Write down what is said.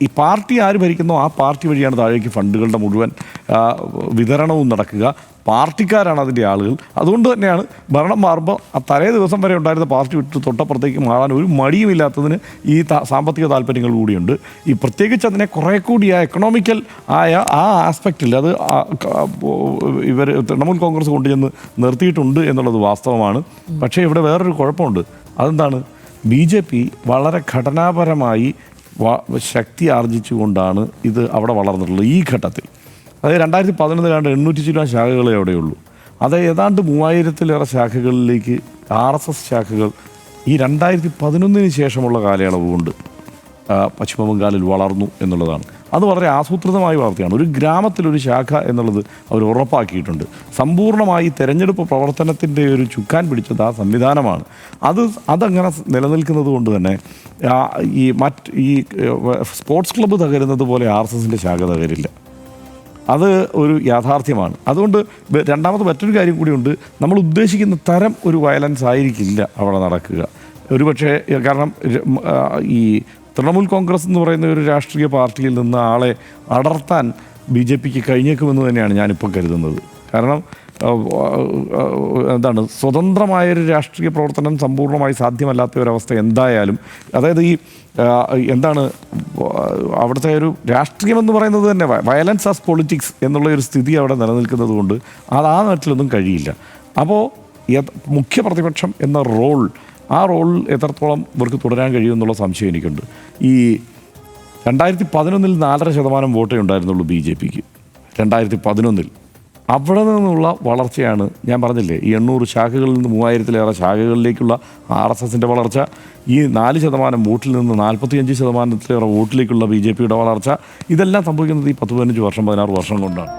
ഈ പാർട്ടി ആര് ഭരിക്കുന്നോ ആ പാർട്ടി വഴിയാണ് താഴേക്ക് ഫണ്ടുകളുടെ മുഴുവൻ വിതരണവും നടക്കുക. പാർട്ടിക്കാരാണ് അതിൻ്റെ ആളുകൾ. അതുകൊണ്ട് തന്നെയാണ് ഭരണം മാറുമ്പോൾ ആ തലേ ദിവസം വരെ ഉണ്ടായിരുന്ന പാർട്ടി വിട്ട് തൊട്ടപ്പുറത്തേക്ക് മാറാൻ ഒരു മടിയുമില്ലാത്തതിന് ഈ സാമ്പത്തിക താല്പര്യങ്ങൾ കൂടിയുണ്ട്. ഈ പ്രത്യേകിച്ച് അതിനെ കുറേ കൂടി എക്കണോമിക്കൽ ആയ ആ ആസ്പെക്റ്റിൽ അത് ഇവർ തൃണമൂൽ കോൺഗ്രസ് കൊണ്ടുചെന്ന് നിർത്തിയിട്ടുണ്ട് എന്നുള്ളത് വാസ്തവമാണ്. പക്ഷേ ഇവിടെ വേറൊരു കുഴപ്പമുണ്ട്. അതെന്താണ്? BJP വളരെ ഘടനാപരമായി ശക്തി ആർജിച്ചുകൊണ്ടാണ് ഇത് അവിടെ വളർന്നിട്ടുള്ളത്. ഈ ഘട്ടത്തിൽ അതായത് 2011 800 ചില്ലുവാൻ ശാഖകളെ അവിടെയുള്ളൂ. അത് ഏതാണ്ട് 3000-ലേറെ ശാഖകളിലേക്ക് RSS ശാഖകൾ ഈ 2011 ശേഷമുള്ള കാലയളവ് കൊണ്ട് പശ്ചിമ ബംഗാളിൽ വളർന്നു എന്നുള്ളതാണ്. അത് വളരെ ആസൂത്രിതമായ വാർത്തയാണ്. ഒരു ഗ്രാമത്തിലൊരു ശാഖ എന്നുള്ളത് അവർ ഉറപ്പാക്കിയിട്ടുണ്ട്. സമ്പൂർണ്ണമായി തെരഞ്ഞെടുപ്പ് പ്രവർത്തനത്തിൻ്റെ ഒരു ചുക്കാൻ പിടിച്ചത് ആ സംവിധാനമാണ്. അതങ്ങനെ നിലനിൽക്കുന്നത് കൊണ്ട് തന്നെ ഈ സ്പോർട്സ് ക്ലബ്ബ് തകരുന്നത് പോലെ RSSൻ്റെ ശാഖ തകരില്ല. അത് ഒരു യാഥാർത്ഥ്യമാണ്. അതുകൊണ്ട് രണ്ടാമത് മറ്റൊരു കാര്യം കൂടിയുണ്ട്. നമ്മൾ ഉദ്ദേശിക്കുന്ന തരം ഒരു വയലൻസ് ആയിരിക്കില്ല അവിടെ നടക്കുക. ഒരുപക്ഷെ കാരണം ഈ തൃണമൂൽ കോൺഗ്രസ് എന്ന് പറയുന്ന ഒരു രാഷ്ട്രീയ പാർട്ടിയിൽ നിന്ന് ആളെ അടർത്താൻ BJPക്ക് കഴിഞ്ഞേക്കുമെന്ന് തന്നെയാണ് ഞാനിപ്പോൾ കരുതുന്നത്. കാരണം എന്താണ്, സ്വതന്ത്രമായൊരു രാഷ്ട്രീയ പ്രവർത്തനം സമ്പൂർണ്ണമായി സാധ്യമല്ലാത്ത ഒരവസ്ഥ എന്തായാലും, അതായത് ഈ എന്താണ് അവിടുത്തെ ഒരു രാഷ്ട്രീയമെന്ന് പറയുന്നത് തന്നെ വയലൻസ് ആസ് പൊളിറ്റിക്സ് എന്നുള്ള ഒരു സ്ഥിതി അവിടെ നിലനിൽക്കുന്നത് കൊണ്ട് അത് ആ നാട്ടിലൊന്നും കഴിയില്ല. അപ്പോൾ മുഖ്യ പ്രതിപക്ഷം എന്ന ആ റോൾ എത്രത്തോളം ഇവർക്ക് തുടരാൻ കഴിയുമെന്നുള്ള സംശയം എനിക്കുണ്ട്. ഈ 2011 4.5% വോട്ടേ ഉണ്ടായിരുന്നുള്ളൂ BJPക്ക്. 2011 അവിടെ നിന്നുള്ള വളർച്ചയാണ് ഞാൻ പറഞ്ഞില്ലേ, ഈ 800 ശാഖകളിൽ നിന്ന് 3000-ലേറെ ശാഖകളിലേക്കുള്ള RSSൻ്റെ വളർച്ച, ഈ 4% വോട്ടിൽ നിന്ന് 45%-ലേറെ വോട്ടിലേക്കുള്ള BJPയുടെ വളർച്ച, ഇതെല്ലാം സംഭവിക്കുന്നത് ഈ 10-15 വർഷം 16 വർഷം കൊണ്ടാണ്.